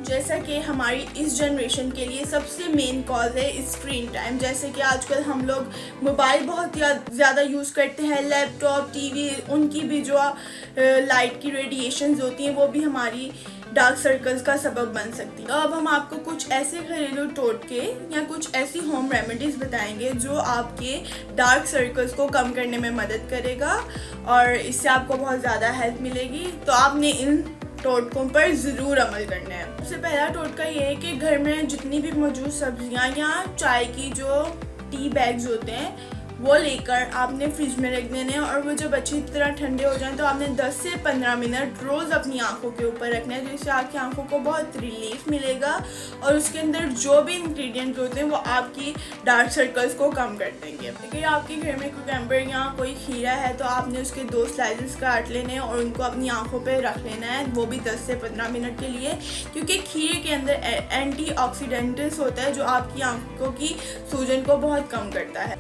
जैसा कि हमारी इस जनरेशन के लिए सबसे मेन कॉज है स्क्रीन टाइम। जैसे कि आजकल हम लोग मोबाइल बहुत ज़्यादा यूज़ करते हैं, लैपटॉप, टीवी, उनकी भी जो लाइट की रेडिएशंस होती हैं वो भी हमारी डार्क सर्कल्स का सबब बन सकती है। तो अब हम आपको कुछ ऐसे घरेलू टोटके या कुछ ऐसी होम रेमेडीज़ बताएंगे जो आपके डार्क सर्कल्स को कम करने में मदद करेगा और इससे आपको बहुत ज़्यादा हेल्प मिलेगी। तो आपने इन टोटकों पर ज़रूर अमल करना है। सबसे पहला टोटका ये है कि घर में जितनी भी मौजूद सब्जियां या चाय की जो टी बैग्स होते हैं वो लेकर आपने फ्रिज में रख देने हैं और वो जब अच्छी तरह ठंडे हो जाएं तो आपने 10 से 15 मिनट रोज़ अपनी आंखों के ऊपर रखना है, जिससे आपकी आंखों को बहुत रिलीफ मिलेगा और उसके अंदर जो भी इंग्रेडिएंट होते हैं वो आपकी डार्क सर्कल्स को कम कर देंगे। अगर आपके घर में कुकम्बर या कोई खीरा है तो आपने उसके 2 स्लाइसेस काट लेने हैं और उनको अपनी आंखों पर रख लेना है, वो भी 10 से 15 मिनट के लिए, क्योंकि खीरे के अंदर एंटीऑक्सीडेंट्स होता है जो आपकी आंखों की सूजन को बहुत कम करता है।